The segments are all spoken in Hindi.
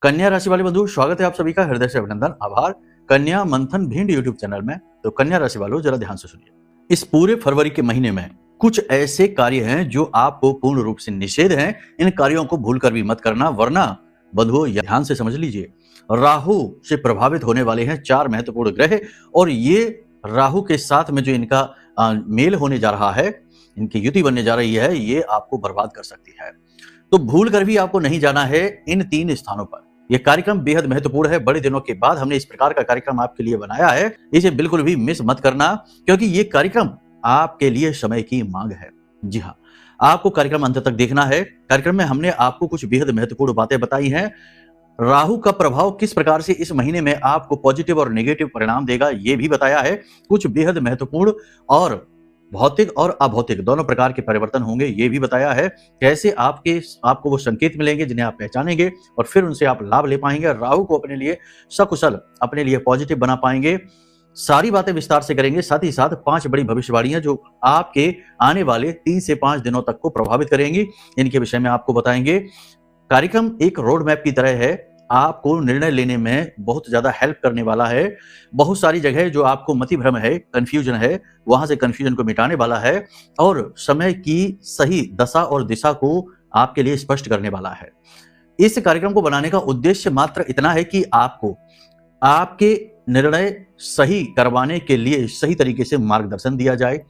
कन्या राशि वाले बंधु, स्वागत है आप सभी का हृदय से अभिनंदन, आभार। कन्या मंथन भिंड यूट्यूब चैनल में। तो कन्या राशि वालों, जरा ध्यान से सुनिए। इस पूरे फरवरी के महीने में कुछ ऐसे कार्य हैं जो आपको पूर्ण रूप से निषेध हैं। इन कार्यों को भूलकर भी मत करना, वरना बंधुओं ध्यान से समझ लीजिए, राहु से प्रभावित होने वाले हैं 4 महत्वपूर्ण ग्रह, और ये राहु के साथ में जो इनका मेल होने जा रहा है, इनकी युति बनने जा रही है, ये आपको बर्बाद कर सकती है। तो भूल कर भी आपको नहीं जाना है इन 3 स्थानों पर। यह कार्यक्रम बेहद महत्वपूर्ण है। बड़े दिनों के बाद हमने इस प्रकार का कार्यक्रम आपके लिए बनाया है, इसे बिल्कुल भी मिस मत करना, क्योंकि ये कार्यक्रम आपके लिए समय की मांग है। जी हाँ, आपको कार्यक्रम अंत तक देखना है। कार्यक्रम में हमने आपको कुछ बेहद महत्वपूर्ण बातें बताई हैं। राहु का प्रभाव किस प्रकार से इस महीने में आपको पॉजिटिव और नेगेटिव परिणाम देगा, ये भी बताया है। कुछ बेहद महत्वपूर्ण और भौतिक और अभौतिक दोनों प्रकार के परिवर्तन होंगे, ये भी बताया है। कैसे आपको वो संकेत मिलेंगे जिन्हें आप पहचानेंगे और फिर उनसे आप लाभ ले पाएंगे, राहु को अपने लिए सकुशल, अपने लिए पॉजिटिव बना पाएंगे। सारी बातें विस्तार से करेंगे। साथ ही साथ 5 बड़ी भविष्यवाणियां जो आपके आने वाले 3 से 5 दिनों तक को प्रभावित करेंगी, इनके विषय में आपको बताएंगे। कार्यक्रम एक रोड मैप की तरह है, आपको निर्णय लेने में बहुत ज्यादा हेल्प करने वाला है। बहुत सारी जगह जो आपको मति भ्रम है, कंफ्यूजन है, वहां से कंफ्यूजन को मिटाने वाला है और समय की सही दशा और दिशा को आपके लिए स्पष्ट करने वाला है। इस कार्यक्रम को बनाने का उद्देश्य मात्र इतना है कि आपको आपके निर्णय सही करवाने के लिए सही तरीके से मार्गदर्शन दिया जाए,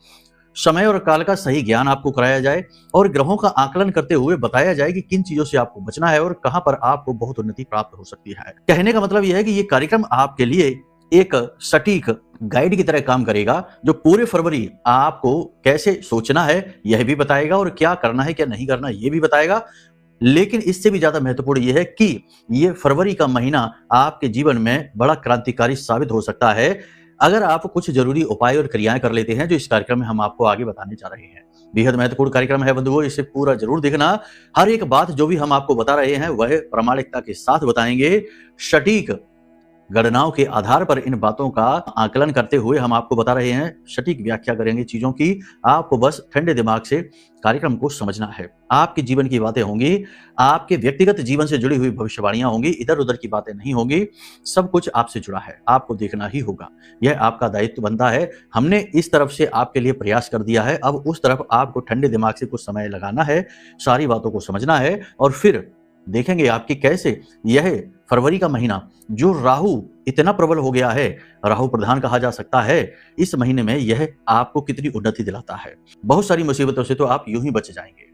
समय और काल का सही ज्ञान आपको कराया जाए और ग्रहों का आकलन करते हुए बताया जाए कि किन चीजों से आपको बचना है और कहां पर आपको बहुत उन्नति प्राप्त हो सकती है। कहने का मतलब यह है कि यह कार्यक्रम आपके लिए एक सटीक गाइड की तरह काम करेगा, जो पूरे फरवरी आपको कैसे सोचना है यह भी बताएगा और क्या करना है क्या नहीं करना यह भी बताएगा। लेकिन इससे भी ज्यादा महत्वपूर्ण यह है कि यह फरवरी का महीना आपके जीवन में बड़ा क्रांतिकारी साबित हो सकता है, अगर आप कुछ जरूरी उपाय और क्रियाएं कर लेते हैं, जो इस कार्यक्रम में हम आपको आगे बताने जा रहे हैं। बेहद महत्वपूर्ण कार्यक्रम है बंधुओं, इसे पूरा जरूर देखना। हर एक बात जो भी हम आपको बता रहे हैं वह प्रामाणिकता के साथ बताएंगे। सटीक गणनाओं के आधार पर इन बातों का आकलन करते हुए हम आपको बता रहे हैं, सटीक व्याख्या करेंगे चीजों की। आपको बस ठंडे दिमाग से कार्यक्रम को समझना है। आपके जीवन की बातें होंगी, आपके व्यक्तिगत जीवन से जुड़ी हुई भविष्यवाणियां होंगी, इधर उधर की बातें नहीं होंगी। सब कुछ आपसे जुड़ा है, आपको देखना ही होगा, यह आपका दायित्व बनता है। हमने इस तरफ से आपके लिए प्रयास कर दिया है, अब उस तरफ आपको ठंडे दिमाग से कुछ समय लगाना है, सारी बातों को समझना है और फिर देखेंगे आपकी कैसे यह फरवरी का महीना, जो राहु इतना प्रबल हो गया है, राहु प्रधान कहा जा सकता है, इस महीने में यह आपको कितनी उन्नति दिलाता है। बहुत सारी मुसीबतों से तो आप यूं ही बच जाएंगे।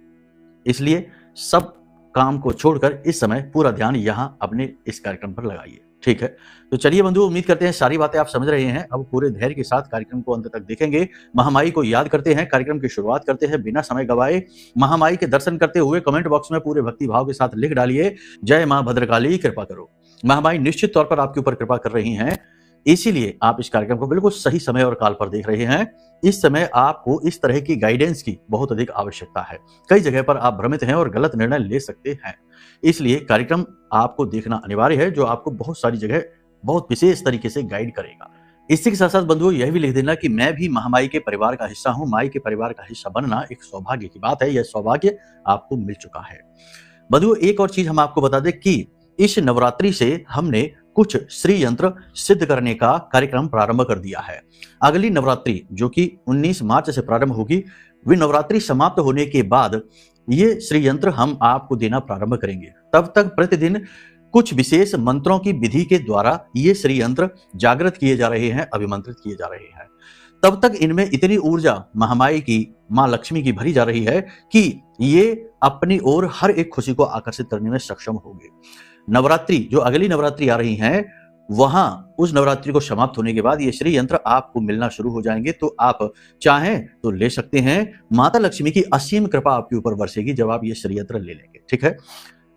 इसलिए सब काम को छोड़कर इस समय पूरा ध्यान यहां अपने इस कार्यक्रम पर लगाइए, ठीक है। तो चलिए बंधु, उम्मीद करते हैं सारी बातें आप समझ रहे हैं। अब पूरे धैर्य के साथ कार्यक्रम को अंत तक देखेंगे। महामाई को याद करते हैं, कार्यक्रम की शुरुआत करते हैं बिना समय गवाए। महामाई के दर्शन करते हुए कमेंट बॉक्स में पूरे भक्ति भाव के साथ लिख डालिए, जय मां भद्रकाली कृपा करो। महामाई निश्चित तौर पर आपके ऊपर कृपा कर रही हैं, इसीलिए आप इस कार्यक्रम को बिल्कुल सही समय और काल पर देख रहे हैं। इस समय आपको इस तरह की गाइडेंस की बहुत अधिक आवश्यकता है। कई जगह पर आप भ्रमित हैं और गलत निर्णय ले सकते हैं, इसलिए कार्यक्रम आपको देखना अनिवार्य है, जो आपको बहुत सारी जगह बहुत विशेष तरीके से गाइड करेगा। इसी के साथ साथ बंधुओं यह भी लिख देना कि मैं भी महामाई के परिवार का हिस्सा हूं। माई के परिवार का हिस्सा बनना एक सौभाग्य की बात है, यह सौभाग्य आपको मिल चुका है। बंधुओं एक और चीज हम आपको बता दें कि इस नवरात्रि से हमने कुछ श्री यंत्र सिद्ध करने का कार्यक्रम प्रारंभ कर दिया है। अगली नवरात्रि जो कि 19 मार्च से प्रारंभ होगी, वे नवरात्रि समाप्त होने के बाद ये श्री यंत्र हम आपको देना प्रारंभ करेंगे। तब तक प्रतिदिन कुछ विशेष मंत्रों की विधि के द्वारा ये श्री यंत्र जागृत किए जा रहे हैं, अभिमंत्रित किए जा रहे हैं। तब तक इनमें इतनी ऊर्जा महामाई की, मां लक्ष्मी की भरी जा रही है कि ये अपनी ओर हर एक खुशी को आकर्षित करने में सक्षम होंगे। नवरात्रि जो अगली नवरात्रि आ रही हैं, वहां उस नवरात्रि को समाप्त होने के बाद ये श्री यंत्र आपको मिलना शुरू हो जाएंगे। तो आप चाहें तो ले सकते हैं। माता लक्ष्मी की असीम कृपा आपके ऊपर बरसेगी जब आप ये श्री यंत्र ले लेंगे, ठीक है।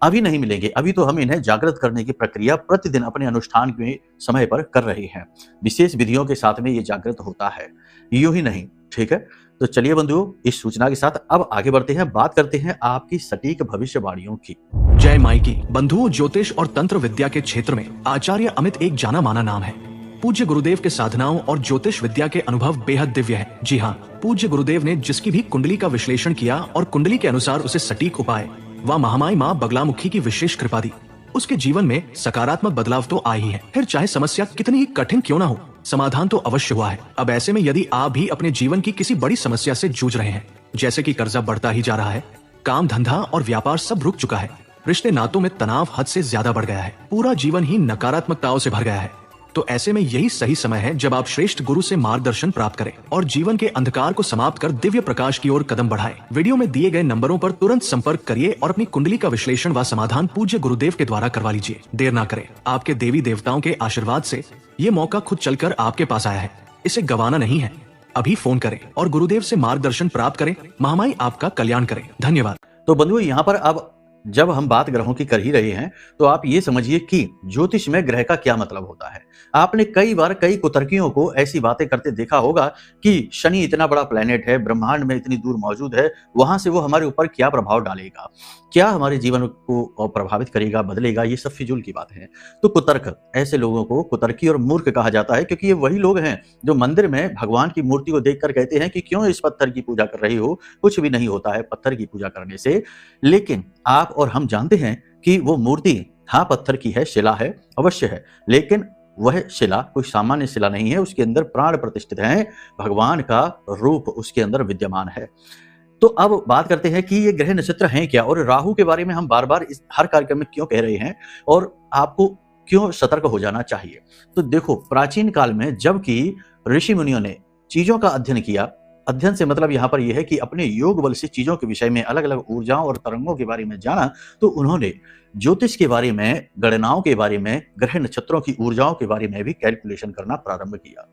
अभी नहीं मिलेंगे, अभी तो हम इन्हें जागृत करने की प्रक्रिया प्रतिदिन अपने अनुष्ठान के समय पर कर रहे हैं। विशेष विधियों के साथ में ये जागृत होता है, यूं ही नहीं, ठीक है। तो चलिए बंधुओं, इस सूचना के साथ अब आगे बढ़ते हैं, बात करते हैं आपकी सटीक भविष्यवाणियों की। जय माई की। बंधुओं, ज्योतिष और तंत्र विद्या के क्षेत्र में आचार्य अमित एक जाना माना नाम है। पूज्य गुरुदेव के साधनाओं और ज्योतिष विद्या के अनुभव बेहद दिव्य है। जी हाँ, पूज्य गुरुदेव ने जिसकी भी कुंडली का विश्लेषण किया और कुंडली के अनुसार उसे सटीक उपाय व महामाई माँ बगलामुखी की विशेष कृपा दी। उसके जीवन में सकारात्मक बदलाव तो आए ही है। फिर चाहे समस्या कितनी ही कठिन क्यों ना हो, समाधान तो अवश्य हुआ है। अब ऐसे में यदि आप भी अपने जीवन की किसी बड़ी समस्या से जूझ रहे हैं, जैसे कि कर्जा बढ़ता ही जा रहा है, काम धंधा और व्यापार सब रुक चुका है, रिश्ते नातों में तनाव हद से ज्यादा बढ़ गया है, पूरा जीवन ही नकारात्मकताओं से भर गया है, तो ऐसे में यही सही समय है जब आप श्रेष्ठ गुरु से मार्गदर्शन प्राप्त करें और जीवन के अंधकार को समाप्त कर दिव्य प्रकाश की ओर कदम बढ़ाएं। वीडियो में दिए गए नंबरों पर तुरंत संपर्क करिए और अपनी कुंडली का विश्लेषण व समाधान पूज्य गुरुदेव के द्वारा करवा लीजिए। देर ना करें, आपके देवी देवताओं के आशीर्वाद से ये मौका खुद चलकर आपके पास आया है, इसे गंवाना नहीं है। अभी फोन करें और गुरुदेव से मार्गदर्शन प्राप्त करें। महामाई आपका कल्याण करे। धन्यवाद। तो बंधुओं, यहाँ पर अब जब हम बात ग्रहों की कर ही रहे हैं तो आप ये समझिए कि ज्योतिष में ग्रह का क्या मतलब होता है। आपने कई बार कई कुतर्कियों को ऐसी बातें करते देखा होगा कि शनि इतना बड़ा प्लेनेट है, ब्रह्मांड में इतनी दूर मौजूद है, वहां से वो हमारे ऊपर क्या प्रभाव डालेगा, क्या हमारे जीवन को प्रभावित करेगा, बदलेगा, ये सब फिजूल की बात है। तो कुतर्क, ऐसे लोगों को कुतर्की और मूर्ख कहा जाता है, क्योंकि ये वही लोग हैं जो मंदिर में भगवान की मूर्ति को देखकर कहते हैं कि क्यों इस पत्थर की पूजा कर रही हो, कुछ भी नहीं होता है पत्थर की पूजा करने से। लेकिन आप और हम जानते हैं कि वो मूर्ति हाँ पत्थर की है, शिला है, अवश्य है, लेकिन वह शिला कोई सामान्य शिला नहीं है, उसके अंदर प्राण प्रतिष्ठित है, भगवान का रूप उसके अंदर विद्यमान है। तो अब बात करते हैं कि ये ग्रह नक्षत्र हैं क्या, और राहु के बारे में हम बार बार इस हर कार्यक्रम में क्यों कह रहे हैं और आपको क्यों सतर्क हो जाना चाहिए। तो देखो, प्राचीन काल में जबकि ऋषि मुनियों ने चीजों का अध्ययन किया, अध्ययन से मतलब यहाँ पर यह है कि अपने योग बल से चीजों के विषय में अलग अलग ऊर्जाओं और तरंगों के बारे में जाना, तो उन्होंने ज्योतिष के बारे में, गणनाओं के बारे में, ग्रह नक्षत्रों की ऊर्जाओं के बारे में भी कैलकुलेशन करना प्रारंभ किया।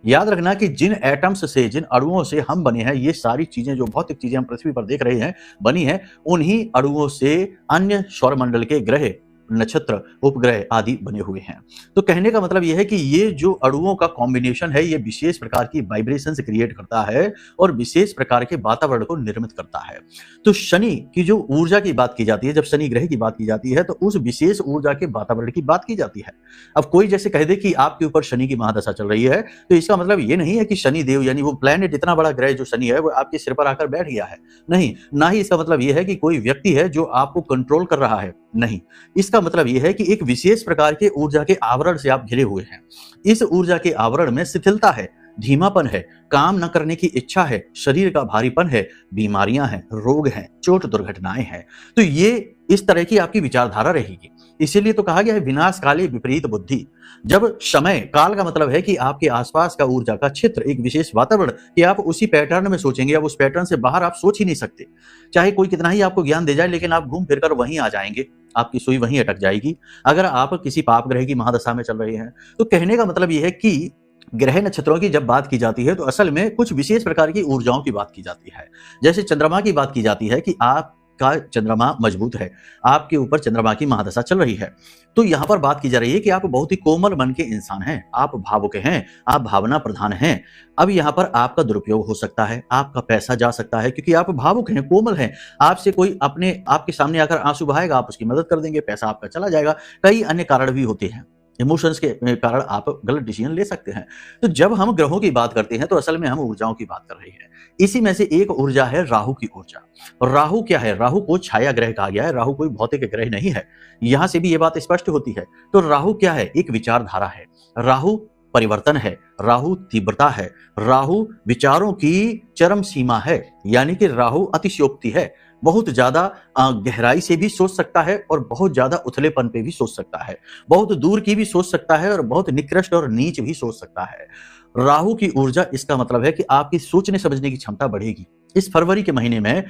याद रखना कि जिन एटम्स से, जिन अणुओं से हम बने हैं, ये सारी चीजें जो भौतिक चीजें हम पृथ्वी पर देख रहे हैं बनी हैं, उन्हीं अणुओं से अन्य सौरमंडल के ग्रह, नक्षत्र, उपग्रह आदि बने हुए हैं। तो कहने का मतलब यह है कि ये जो अणुओं का कॉम्बिनेशन है, ये विशेष प्रकार की वाइब्रेशंस क्रिएट करता है और विशेष प्रकार के वातावरण को निर्मित करता है। तो शनि की जो ऊर्जा की बात की जाती है, जब शनि ग्रह की बात की जाती है, तो उस विशेष ऊर्जा के वातावरण की बात की जाती है। अब कोई जैसे कह दे कि आपके ऊपर शनि की महादशा चल रही है, तो इसका मतलब ये नहीं है कि शनि देव यानी वो प्लेनेट, इतना बड़ा ग्रह जो शनि है, वो आपके सिर पर आकर बैठ गया है, नहीं। ना ही इसका मतलब यह है कि कोई व्यक्ति है जो आपको कंट्रोल कर रहा है, नहीं। इसका मतलब यह है कि एक विशेष प्रकार के ऊर्जा के आवरण से आप घिरे हुए हैं। इस ऊर्जा के आवरण में शिथिलता है, धीमापन है, काम न करने की इच्छा है, शरीर का भारीपन है, बीमारियां हैं, रोग हैं, चोट दुर्घटनाएं हैं। तो ये इस तरह की आपकी विचारधारा रहेगी। इसीलिए तो कहा गया है विनाश काले विपरीत बुद्धि। जब समय काल का मतलब है कि आपके आसपास का ऊर्जा का क्षेत्र, एक विशेष वातावरण, कि आप उसी पैटर्न में सोचेंगे, अब उस पैटर्न से बाहर आप सोच ही नहीं सकते। चाहे कोई कितना ही आपको ज्ञान दे जाए, लेकिन आप घूम फिरकर वहीं आ जाएंगे, आपकी सुई वहीं अटक जाएगी, अगर आप किसी पाप ग्रह की महादशा में चल रहे हैं। तो कहने का मतलब यह है कि ग्रह नक्षत्रों की जब बात की जाती है तो असल में कुछ विशेष प्रकार की ऊर्जाओं की बात की जाती है। जैसे चंद्रमा की बात की जाती है कि आपका चंद्रमा मजबूत है, आपके ऊपर चंद्रमा की महादशा चल रही है, तो यहाँ पर बात की जा रही है कि आप बहुत ही कोमल मन के इंसान हैं, आप भावुक हैं, आप भावना प्रधान हैं। अब यहाँ पर आपका दुरुपयोग हो सकता है, आपका पैसा जा सकता है, क्योंकि आप भावुक हैं, कोमल हैं। आपसे कोई आपके सामने आकर आंसू बहाएगा, आप उसकी मदद कर देंगे, पैसा आपका चला जाएगा। कई अन्य कारण भी होते हैं, इमोशंस के कारण आप गलत डिसीजन ले सकते हैं। तो जब हम ग्रहों की बात करते हैं तो असल में हम ऊर्जाओं की बात कर रहे हैं। इसी में से एक ऊर्जा है राहु की ऊर्जा। और राहु क्या है? राहु को छाया ग्रह कहा गया है, राहु कोई भौतिक ग्रह नहीं है। यहां से भी ये बात स्पष्ट होती है। तो राहु क्या है? एक विचारधारा है, राहु परिवर्तन है, राहु तीव्रता है, राहु विचारों की चरम सीमा है, यानी कि राहु अतिशयोक्ति है। बहुत ज्यादा गहराई से भी सोच सकता है और बहुत ज्यादा उथलेपन पे भी सोच सकता है, बहुत दूर की भी सोच सकता है और बहुत निकृष्ट और नीच भी सोच सकता है। राहु की ऊर्जा, इसका मतलब है कि आपकी सोचने समझने की क्षमता बढ़ेगी। इस फरवरी के महीने में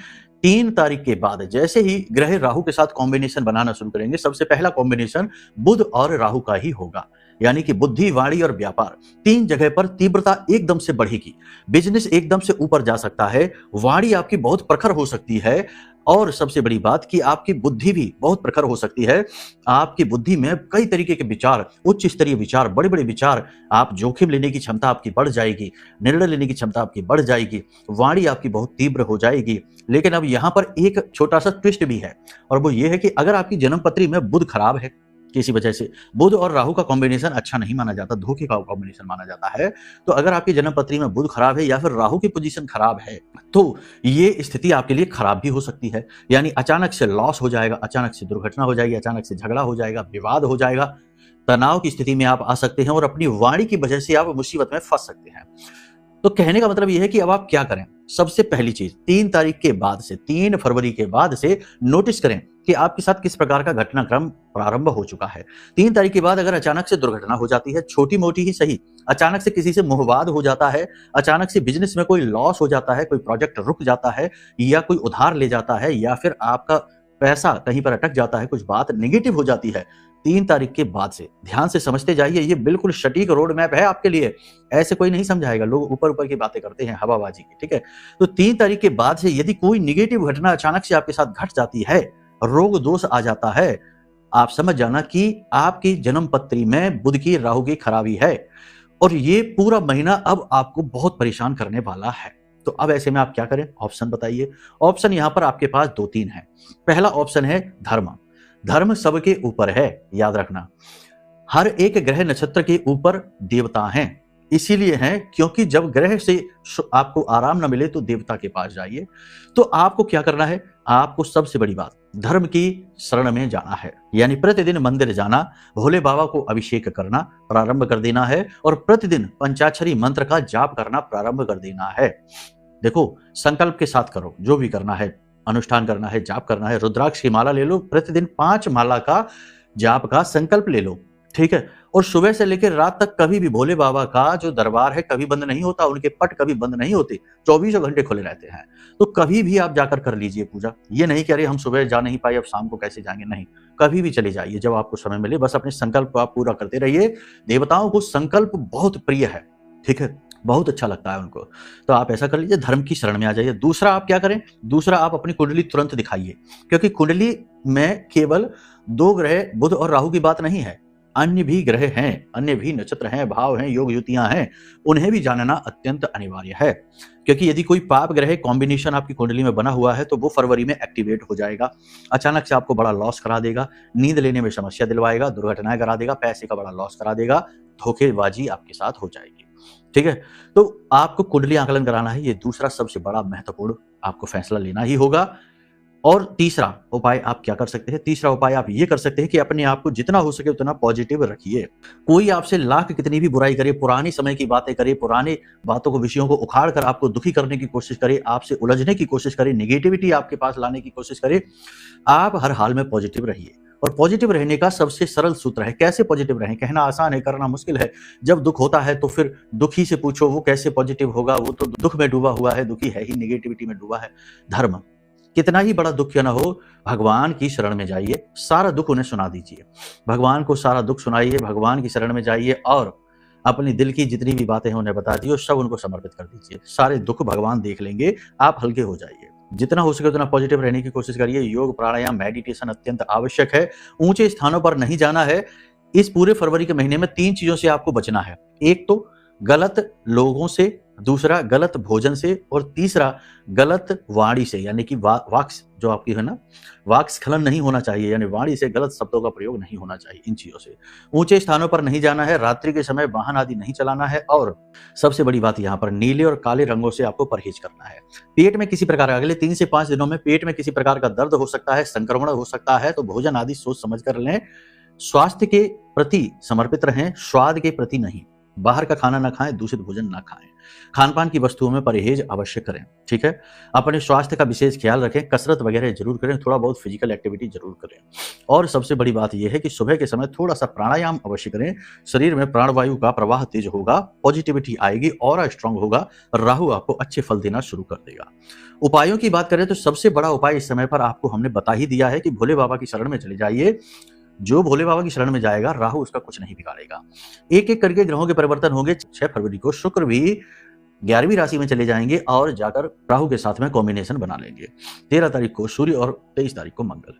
3 तारीख के बाद जैसे ही ग्रह राहु के साथ कॉम्बिनेशन बनाना शुरू करेंगे, सबसे पहला कॉम्बिनेशन बुध और राहु का ही होगा, यानी कि बुद्धि, वाणी और व्यापार 3 जगह पर तीव्रता एकदम से बढ़ेगी। बिजनेस एकदम से ऊपर जा सकता है, वाणी आपकी बहुत प्रखर हो सकती है, और सबसे बड़ी बात कि आपकी बुद्धि भी बहुत प्रखर हो सकती है। आपकी बुद्धि में कई तरीके के विचार, उच्च स्तरीय विचार, बड़े बड़े विचार, आप जोखिम लेने की क्षमता आपकी बढ़ जाएगी, निर्णय लेने की क्षमता आपकी बढ़ जाएगी, वाणी आपकी बहुत तीव्र हो जाएगी। लेकिन अब यहाँ पर एक छोटा सा ट्विस्ट भी है, और वो ये है कि अगर आपकी जन्म पत्री में बुध खराब है, किसी वजह से बुध और राहु का कॉम्बिनेशन अच्छा नहीं माना जाता, धोखे का कॉम्बिनेशन माना जाता है। तो अगर आपकी जन्म पत्री में बुध खराब है या फिर राहु की पोजीशन खराब है तो ये स्थिति आपके लिए खराब भी हो सकती है। यानी अचानक से लॉस हो जाएगा, अचानक से दुर्घटना हो जाएगी, अचानक से झगड़ा हो जाएगा, विवाद हो जाएगा, तनाव की स्थिति में आप आ सकते हैं और अपनी वाणी की वजह से आप मुसीबत में फंस सकते हैं। तो कहने का मतलब यह है कि अब आप क्या करें। सबसे पहली चीज 3 तारीख के बाद से, 3 फरवरी के बाद से नोटिस करें कि आपके साथ किस प्रकार का घटनाक्रम प्रारंभ हो चुका है। 3 तारीख के बाद अगर अचानक से दुर्घटना हो जाती है, छोटी मोटी ही सही, अचानक से किसी से मुहवाद हो जाता है, अचानक से बिजनेस में कोई लॉस हो जाता है, कोई प्रोजेक्ट रुक जाता है या कोई उधार ले जाता है या फिर आपका पैसा कहीं पर अटक जाता है, कुछ बात नेगेटिव हो जाती है, 3 तारीख के बाद से ध्यान से समझते जाइए। ये बिल्कुल सटीक रोड मैप है आपके लिए, ऐसे कोई नहीं समझाएगा, लोग ऊपर ऊपर की बातें करते हैं हवाबाजी की, ठीक है। तो 3 तारीख के बाद से यदि कोई निगेटिव घटना अचानक से आपके साथ घट जाती है, रोग दोष आ जाता है, आप समझ जाना कि आपकी जन्म पत्री में बुध की राहु की खराबी है और ये पूरा महीना अब आपको बहुत परेशान करने वाला है। तो अब ऐसे में आप क्या करें, ऑप्शन बताइए। ऑप्शन यहां पर आपके पास 2-3 है। पहला ऑप्शन है धर्म। धर्म सबके ऊपर है, याद रखना। हर एक ग्रह नक्षत्र के ऊपर देवता हैं, इसीलिए हैं क्योंकि जब ग्रह से आपको आराम न मिले तो देवता के पास जाइए। तो आपको क्या करना है, आपको सबसे बड़ी बात धर्म की शरण में जाना है, यानी प्रतिदिन मंदिर जाना, भोले बाबा को अभिषेक करना प्रारंभ कर देना है और प्रतिदिन पंचाक्षरी मंत्र का जाप करना प्रारंभ कर देना है। देखो, संकल्प के साथ करो, जो भी करना है, अनुष्ठान करना है, जाप करना है, रुद्राक्ष की माला ले लो, प्रतिदिन 5 माला का जाप का संकल्प ले लो, ठीक है। और सुबह से लेकर रात तक कभी भी भोले बाबा का जो दरबार है कभी बंद नहीं होता, उनके पट कभी बंद नहीं होते, 24 घंटे खुले रहते हैं। तो कभी भी आप जाकर कर लीजिए पूजा। ये नहीं कि अरे हम सुबह जा नहीं पाए, अब शाम को कैसे जाएंगे, नहीं, कभी भी चले जाइए जब आपको समय मिले। बस अपने संकल्प को आप पूरा करते रहिए। देवताओं को संकल्प बहुत प्रिय है, ठीक है, बहुत अच्छा लगता है उनको। तो आप ऐसा कर लीजिए, धर्म की शरण में आ जाइए। दूसरा आप क्या करें, दूसरा आप अपनी कुंडली तुरंत दिखाइए, क्योंकि कुंडली में केवल 2 ग्रह बुध और राहु की बात नहीं है, अन्य भी ग्रह हैं, अन्य भी नक्षत्र हैं, भाव हैं, योग युतियां हैं, उन्हें भी जानना अत्यंत अनिवार्य है। क्योंकि यदि कोई पाप ग्रह कॉम्बिनेशन आपकी कुंडली में बना हुआ है तो वो फरवरी में एक्टिवेट हो जाएगा, अचानक से आपको बड़ा लॉस करा देगा, नींद लेने में समस्या दिलवाएगा, दुर्घटनाएं करा देगा, पैसे का बड़ा लॉस करा देगा, धोखेबाजी आपके साथ हो जाएगी, ठीक है। तो आपको कुंडली आकलन कराना है, ये दूसरा सबसे बड़ा महत्वपूर्ण आपको फैसला लेना ही होगा। और तीसरा उपाय आप क्या कर सकते हैं, तीसरा उपाय आप ये कर सकते हैं कि अपने आप को जितना हो सके उतना पॉजिटिव रखिए। कोई आपसे लाख कितनी भी बुराई करे, पुरानी समय की बातें करे, पुरानी बातों को, विषयों को उखाड़ कर आपको दुखी करने की कोशिश करे, आपसे उलझने की कोशिश करे, नेगेटिविटी आपके पास लाने की कोशिश करे, आप हर हाल में पॉजिटिव रहिए। और पॉजिटिव रहने का सबसे सरल सूत्र है, कैसे पॉजिटिव रहें, कहना आसान है, करना मुश्किल है। जब दुख होता है तो फिर दुखी से पूछो वो कैसे पॉजिटिव होगा, वो तो दुख में डूबा हुआ है, दुखी है ही, नेगेटिविटी में डूबा है। धर्म, कितना ही बड़ा दुख क्यों ना हो, भगवान की शरण में जाइए, सारा दुख उन्हें सुना दीजिए, भगवान को सारा दुख सुनाइए, भगवान की शरण में जाइए और अपनी दिल की जितनी भी बातें हैं उन्हें बता दिए, सब उनको समर्पित कर दीजिए। सारे दुख भगवान देख लेंगे, आप हल्के हो जाइए। जितना हो सके उतना पॉजिटिव रहने की कोशिश करिए। योग, प्राणायाम, मेडिटेशन अत्यंत आवश्यक है। ऊंचे स्थानों पर नहीं जाना है। इस पूरे फरवरी के महीने में 3 चीजों से आपको बचना है। एक तो गलत लोगों से, दूसरा गलत भोजन से और तीसरा गलत वाणी से, यानी कि वाक् जो आपकी है ना, वाक्स्खलन नहीं होना चाहिए, यानी वाणी से गलत शब्दों का प्रयोग नहीं होना चाहिए। इन चीजों से ऊंचे स्थानों पर नहीं जाना है, रात्रि के समय वाहन आदि नहीं चलाना है और सबसे बड़ी बात यहाँ पर नीले और काले रंगों से आपको परहेज करना है। पेट में किसी प्रकार, अगले 3 से 5 दिनों में पेट में किसी प्रकार का दर्द हो सकता है, संक्रमण हो सकता है, तो भोजन आदि सोच समझ कर लें। स्वास्थ्य के प्रति समर्पित रहें, स्वाद के प्रति नहीं। बाहर का खाना ना खाएं, दूषित भोजन ना खाएं, खान पान की वस्तुओं में परहेज अवश्य करें, ठीक है। अपने स्वास्थ्य का विशेष ख्याल रखें, कसरत वगैरह जरूर करें, थोड़ा बहुत फिजिकल एक्टिविटी जरूर करें। और सबसे बड़ी बात यह है कि सुबह के समय थोड़ा सा प्राणायाम अवश्य करें। शरीर में प्राणवायु का प्रवाह तेज होगा, पॉजिटिविटी आएगी, ऑरा स्ट्रांग होगा, राहु आपको अच्छे फल देना शुरू कर देगा। उपायों की बात करें तो सबसे बड़ा उपाय इस समय पर आपको हमने बता ही दिया है कि भोले बाबा की शरण में चले जाइए। जो भोले बाबा की शरण में जाएगा, राहु उसका कुछ नहीं बिगाड़ेगा। एक एक करके ग्रहों के परिवर्तन होंगे। 6 फरवरी को शुक्र भी 11वीं राशि में चले जाएंगे और जाकर राहु के साथ में कॉम्बिनेशन बना लेंगे। 13 तारीख को सूर्य और 23 तारीख को मंगल।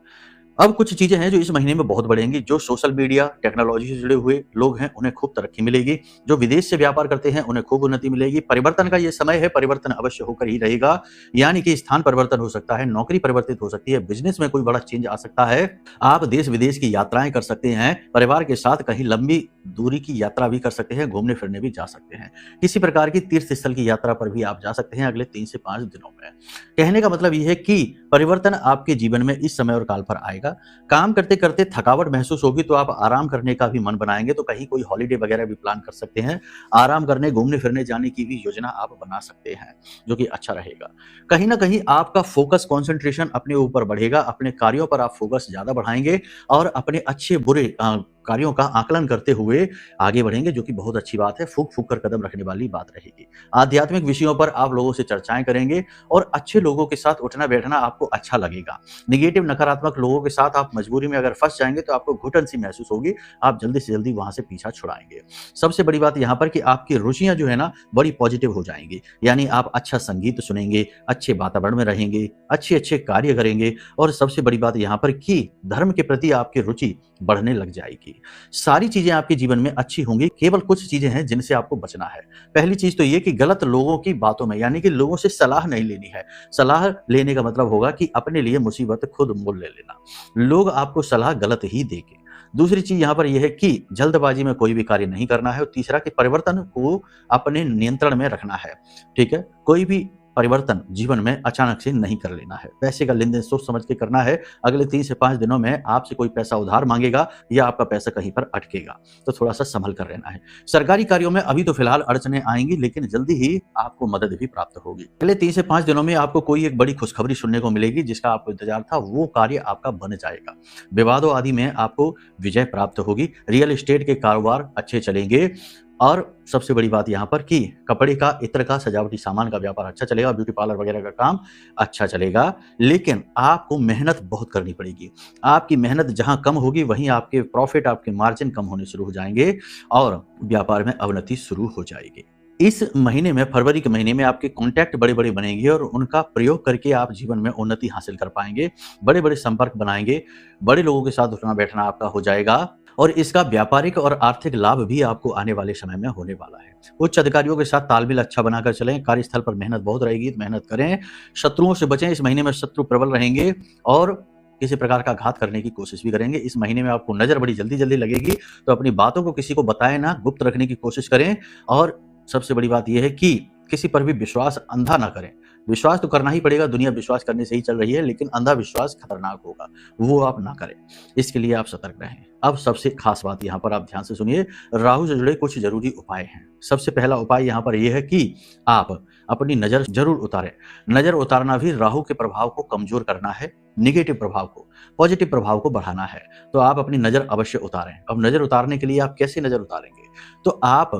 अब कुछ चीजें हैं जो इस महीने में बहुत बढ़ेंगी। जो सोशल मीडिया टेक्नोलॉजी से जुड़े हुए लोग हैं उन्हें खूब तरक्की मिलेगी। जो विदेश से व्यापार करते हैं उन्हें खूब उन्नति मिलेगी। परिवर्तन का ये समय है, परिवर्तन अवश्य होकर ही रहेगा। यानी कि स्थान परिवर्तन हो सकता है, नौकरी परिवर्तित हो सकती है, बिजनेस में कोई बड़ा चेंज आ सकता है। आप देश विदेश की यात्राएं कर सकते हैं, परिवार के साथ कहीं लंबी दूरी की यात्रा भी कर सकते हैं, घूमने फिरने भी जा सकते हैं। किसी प्रकार की तीर्थ स्थल की यात्रा पर भी आप जा सकते हैं अगले 3 से 5 दिनों में। कहने का मतलब यह है कि परिवर्तन आपके जीवन में इस समय और काल पर आएगा। काम करते करते थकावट महसूस होगी तो आप आराम करने का भी मन बनाएंगे, तो कहीं कोई हॉलिडे वगैरह भी प्लान कर सकते हैं। आराम करने, घूमने फिरने जाने की भी योजना आप बना सकते हैं, जो कि अच्छा रहेगा। कहीं ना कहीं आपका फोकस, कंसंट्रेशन अपने ऊपर बढ़ेगा। अपने कार्यों पर आप फोकस ज्यादा बढ़ाएंगे और अपने अच्छे बुरे कार्यों का आकलन करते हुए आगे बढ़ेंगे, जो कि बहुत अच्छी बात है। फूक फूक कर कदम रखने वाली बात रहेगी। आध्यात्मिक विषयों पर आप लोगों से चर्चाएं करेंगे और अच्छे लोगों के साथ उठना बैठना आपको अच्छा लगेगा। निगेटिव, नकारात्मक लोगों के साथ आप मजबूरी में अगर फंस जाएंगे तो आपको घुटन सी महसूस होगी। आप जल्दी से जल्दी वहां से पीछा छुड़ाएंगे। सबसे बड़ी बात यहाँ पर कि आपकी रुचियां जो है ना बड़ी पॉजिटिव हो जाएंगी। यानी आप अच्छा संगीत सुनेंगे, अच्छे वातावरण में रहेंगे, अच्छे अच्छे कार्य करेंगे और सबसे बड़ी बात यहाँ पर कि धर्म के प्रति आपकी रुचि बढ़ने लग जाएगी। सारी चीजें आपके जीवन में अच्छी होंगी। केवल कुछ चीजें हैं जिनसे आपको बचना है। पहली चीज तो ये कि गलत लोगों की बातों में, यानी कि लोगों से सलाह नहीं लेनी है। सलाह लेने का मतलब होगा कि अपने लिए मुसीबत खुद मोल ले लेना। लोग आपको सलाह गलत ही देंगे। दूसरी चीज यहां पर यह है कि जल्दबाजी में कोई भी कार्य नहीं करना है। और तीसरा कि परिवर्तन को अपने नियंत्रण में रखना है। ठीक है, कोई भी परिवर्तन जीवन में अचानक से नहीं कर लेना है। पैसे का लेन देन सोच समझ के करना है। अगले 3 से 5 दिनों में आपसे कोई पैसा उधार मांगेगा या आपका पैसा कहीं पर अटकेगा, तो थोड़ा सा संभल कर रहना है। सरकारी कार्यों में अभी तो फिलहाल अड़चने आएंगी, लेकिन जल्दी ही आपको मदद भी प्राप्त होगी। अगले 3 से 5 दिनों में आपको कोई एक बड़ी खुशखबरी सुनने को मिलेगी, जिसका आपको इंतजार था वो कार्य आपका बन जाएगा। विवादों आदि में आपको विजय प्राप्त होगी। रियल एस्टेट के कारोबार अच्छे चलेंगे। और सबसे बड़ी बात यहाँ पर कि कपड़े का, इत्र का, सजावटी सामान का व्यापार अच्छा चलेगा। ब्यूटी पार्लर वगैरह का काम अच्छा चलेगा, लेकिन आपको मेहनत बहुत करनी पड़ेगी। आपकी मेहनत जहां कम होगी वहीं आपके प्रॉफिट, आपके मार्जिन कम होने शुरू हो जाएंगे और व्यापार में अवनति शुरू हो जाएगी। इस महीने में, फरवरी के महीने में, आपके कॉन्टैक्ट बड़े बड़े बनेंगे और उनका प्रयोग करके आप जीवन में उन्नति हासिल कर पाएंगे। बड़े बड़े संपर्क बनाएंगे, बड़े लोगों के साथ उठना बैठना आपका हो जाएगा और इसका व्यापारिक और आर्थिक लाभ भी आपको आने वाले समय में होने वाला है। उच्च अधिकारियों के साथ तालमेल अच्छा बनाकर चलें। कार्यस्थल पर मेहनत बहुत रहेगी, तो मेहनत करें। शत्रुओं से बचें। इस महीने में शत्रु प्रबल रहेंगे और किसी प्रकार का घात करने की कोशिश भी करेंगे। इस महीने में आपको नजर बड़ी जल्दी जल्दी लगेगी, तो अपनी बातों को किसी को बताएं ना, गुप्त रखने की कोशिश करें। और सबसे बड़ी बात यह है कि किसी पर भी विश्वास अंधा ना करें। विश्वास तो करना ही पड़ेगा, दुनिया विश्वास करने से ही चल रही है, लेकिन अंधा विश्वास खतरनाक होगा, वो आप ना करें। इसके लिए आप सतर्क रहें। अब सबसे खास बात यहाँ पर आप ध्यान से सुनिए, राहु से जुड़े कुछ जरूरी उपाय हैं। सबसे पहला उपाय यहाँ पर यह है कि आप अपनी नजर जरूर उतारें। नजर उतारना भी राहु के प्रभाव को कमजोर करना है, निगेटिव प्रभाव को, पॉजिटिव प्रभाव को बढ़ाना है। तो आप अपनी नजर अवश्य उतारें। अब नजर उतारने के लिए आप कैसे नजर उतारेंगे? तो आप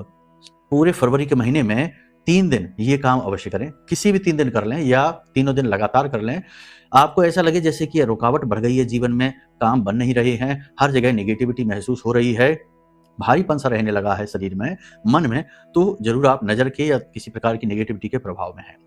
पूरे फरवरी के महीने में 3 दिन ये काम अवश्य करें। किसी भी 3 दिन कर लें या तीनों दिन लगातार कर लें। आपको ऐसा लगे जैसे कि रुकावट बढ़ गई है जीवन में, काम बन नहीं रहे हैं, हर जगह नेगेटिविटी महसूस हो रही है, भारीपन सा रहने लगा है शरीर में, मन में, तो जरूर आप नजर के या किसी प्रकार की नेगेटिविटी के प्रभाव में हैं।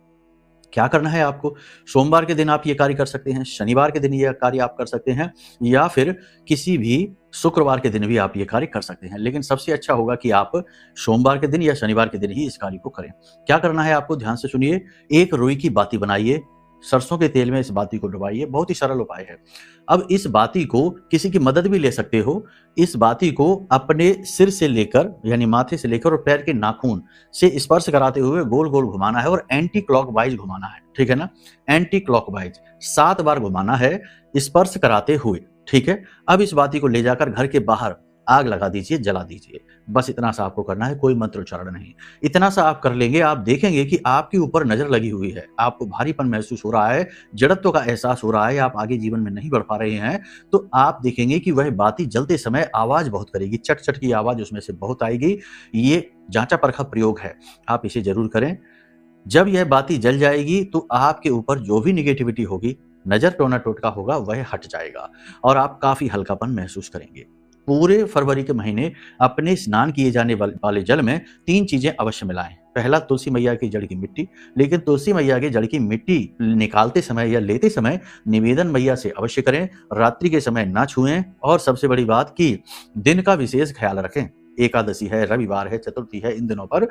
क्या करना है आपको? सोमवार के दिन आप ये कार्य कर सकते हैं, शनिवार के दिन ये कार्य आप कर सकते हैं, या फिर किसी भी शुक्रवार के दिन भी आप ये कार्य कर सकते हैं। लेकिन सबसे अच्छा होगा कि आप सोमवार के दिन या शनिवार के दिन ही इस कार्य को करें। क्या करना है आपको? ध्यान से सुनिए। एक रुई की बाती बनाइए, सरसों के तेल में इस बाती को डुबाइए। बहुत ही सरल उपाय है। अब इस बाती को, किसी की मदद भी ले सकते हो, इस बाती को अपने सिर से लेकर, यानी माथे से लेकर और पैर के नाखून से स्पर्श कराते हुए गोल गोल घुमाना है और एंटी क्लॉकवाइज घुमाना है। ठीक है ना? एंटी क्लॉकवाइज 7 बार घुमाना है स्पर्श कराते हुए। ठीक है? अब इस बाती को ले जाकर घर के बाहर आग लगा दीजिए, जला दीजिए। बस इतना सा आपको करना है, कोई मंत्र उच्चारण नहीं। इतना सा आप कर लेंगे, आप देखेंगे कि आपके ऊपर नजर लगी हुई है, आपको भारीपन महसूस हो रहा है, जड़त्व का एहसास हो रहा है, आप आगे जीवन में नहीं बढ़ पा रहे हैं, तो आप देखेंगे कि वह बाती जलते समय आवाज बहुत करेगी, चट चट की आवाज उसमें से बहुत आएगी। ये जांचा परखा प्रयोग है, आप इसे जरूर करें। जब यह बाती जल जाएगी तो आपके ऊपर जो भी निगेटिविटी होगी, नजर टोना टोटका होगा, वह हट जाएगा और आप काफी हल्कापन महसूस करेंगे। पूरे फरवरी के महीने अपने स्नान किए जाने वाले जल में 3 चीजें अवश्य मिलाएं। पहला, तुलसी मैया की जड़ की मिट्टी, लेकिन तुलसी मैया की जड़ की मिट्टी निकालते समय या लेते समय निवेदन मैया से अवश्य करें। रात्रि के समय ना छुएं और सबसे बड़ी बात कि दिन का विशेष ख्याल रखें। एकादशी है, रविवार है, चतुर्थी है, इन दिनों पर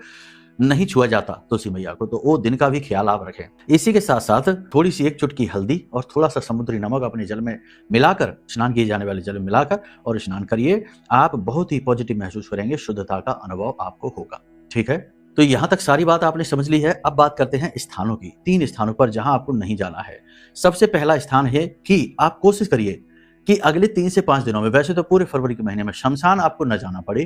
नहीं छुआ जाता तुलसी मैया को, तो वो दिन का भी ख्याल आप रखें। इसी के साथ साथ थोड़ी सी 1 चुटकी हल्दी और थोड़ा सा समुद्री नमक अपने जल में मिलाकर, स्नान किए जाने वाले जल में मिलाकर और स्नान करिए। आप बहुत ही पॉजिटिव महसूस करेंगे, शुद्धता का अनुभव आपको होगा। ठीक है, तो यहां तक सारी बात आपने समझ ली है। अब बात करते हैं स्थानों की। 3 स्थानों पर जहां आपको नहीं जाना है। सबसे पहला स्थान है कि आप कोशिश करिए कि अगले 3 से 5 दिनों में, वैसे तो पूरे फरवरी के महीने में शमशान आपको न जाना पड़े,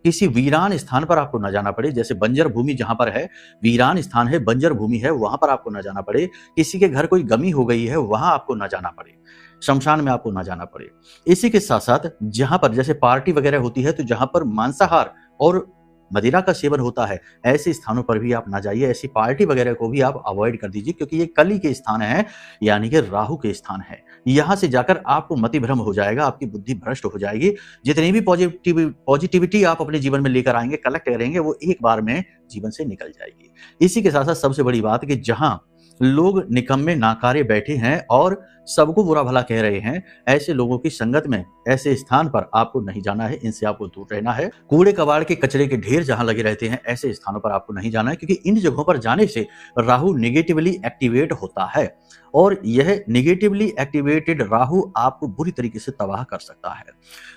किसी वीरान स्थान पर आपको न जाना पड़े, जैसे बंजर भूमि जहां पर है, वीरान स्थान है, बंजर भूमि है, वहां पर आपको न जाना पड़े। किसी के घर कोई गमी हो गई है, वहां आपको न जाना पड़े, शमशान में आपको न जाना पड़े। इसी के साथ साथ जहां पर जैसे पार्टी वगैरह होती है, तो जहां पर मांसाहार और मदिरा का सेवन होता है, ऐसे स्थानों पर भी आप ना जाइए। ऐसी पार्टी वगैरह को भी आप अवॉइड कर दीजिए, क्योंकि ये कली के स्थान है, यानी कि राहु के स्थान है। यहां से जाकर आपको मति भ्रम हो जाएगा, आपकी बुद्धि भ्रष्ट हो जाएगी। जितनी भी पॉजिटिविटी आप अपने जीवन में लेकर आएंगे, कलेक्ट करेंगे, वो एक बार में जीवन से निकल जाएगी। इसी के साथ साथ सबसे बड़ी बात कि जहां लोग निकम्मे नाकारे बैठे हैं और सबको बुरा भला कह रहे हैं, ऐसे लोगों की संगत में, ऐसे स्थान पर आपको नहीं जाना है, इनसे आपको दूर रहना है। कूड़े कबाड़ के कचरे के ढेर जहां लगे रहते हैं, ऐसे स्थानों पर आपको नहीं जाना है, क्योंकि इन जगहों पर जाने से राहु नेगेटिवली एक्टिवेट होता है और यह नेगेटिवली एक्टिवेटेड राहु आपको बुरी तरीके से तबाह कर सकता है।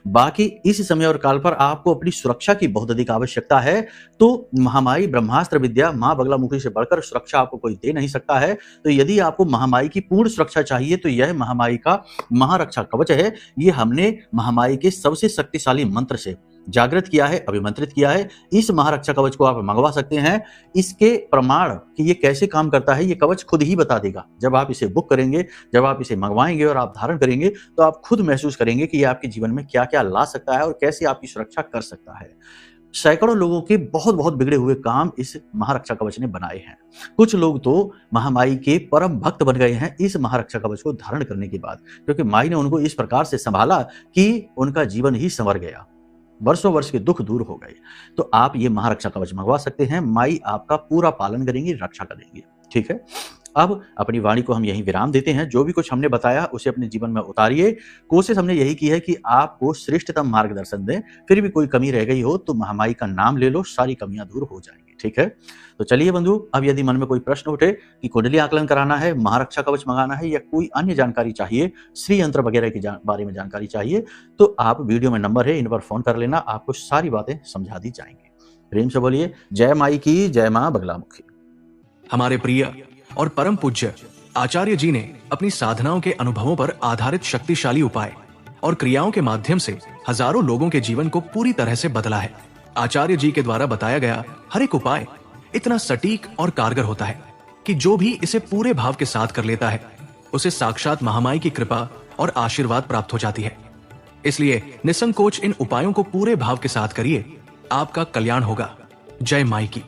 बाकी इस समय और काल पर आपको अपनी सुरक्षा की बहुत अधिक आवश्यकता है, तो महामाई ब्रह्मास्त्र विद्या मां बगलामुखी से बढ़कर सुरक्षा आपको कोई दे नहीं सकता है। तो यदि आपको महामाई की पूर्ण सुरक्षा चाहिए, तो यह महामाई का महारक्षा कवच है। ये हमने महामाई के सबसे शक्तिशाली मंत्र से जागृत किया है, अभिमंत्रित किया है। इस महारक्षा कवच को आप मंगवा सकते हैं। इसके प्रमाण कि ये कैसे काम करता है, ये कवच खुद ही बता देगा। जब आप इसे बुक करेंगे, जब आप इसे मंगवाएंगे और आप धारण करेंगे, तो आप खुद महसूस करेंगे कि ये आपके जीवन में क्या क्या ला सकता है और कैसे आपकी सुरक्षा कर सकता है। सैकड़ों लोगों के बहुत बहुत बिगड़े हुए काम इस महारक्षा कवच ने बनाए हैं। कुछ लोग तो महामाई के परम भक्त बन गए हैं इस महारक्षा कवच को धारण करने के बाद, क्योंकि माई ने उनको इस प्रकार से संभाला कि उनका जीवन ही संवर गया, वर्षों वर्ष के दुख दूर हो गए। तो आप ये महारक्षा कवच मंगवा सकते हैं। माई आपका पूरा पालन करेंगी, रक्षा करेंगी। ठीक है, अब अपनी वाणी को हम यहीं विराम देते हैं। जो भी कुछ हमने बताया उसे अपने जीवन में उतारिए। कोशिश हमने यही की है कि आपको श्रेष्ठतम मार्गदर्शन दें। फिर भी कोई कमी रह गई हो तो महामाई का नाम ले लो, सारी कमियां दूर हो जाएंगी। ठीक है, तो चलिए बंधु, अब यदि मन में कोई प्रश्न उठे कि कुंडली आकलन कराना है, महारक्षा कवच मंगाना है या कोई अन्य जानकारी चाहिए, श्री यंत्र वगैरह के बारे में जानकारी चाहिए, तो आप वीडियो में नंबर है, इन पर फोन कर लेना, आपको सारी बातें समझा दी जाएंगी। प्रेम से बोलिए जय माई की, जय मां बगलामुखी। हमारे प्रिय और परम पूज्य आचार्य जी ने अपनी साधनाओं के अनुभवों पर आधारित शक्तिशाली उपाय और क्रियाओं के माध्यम से हजारों लोगों के जीवन को पूरी तरह से बदला है। आचार्य जी के द्वारा बताया गया हर एक उपाय इतना सटीक और कारगर होता है कि जो भी इसे पूरे भाव के साथ कर लेता है, उसे साक्षात महामाई की कृपा और आशीर्वाद प्राप्त हो जाती है। इसलिए निसंकोच इन उपायों को पूरे भाव के साथ करिए, आपका कल्याण होगा। जय माई की।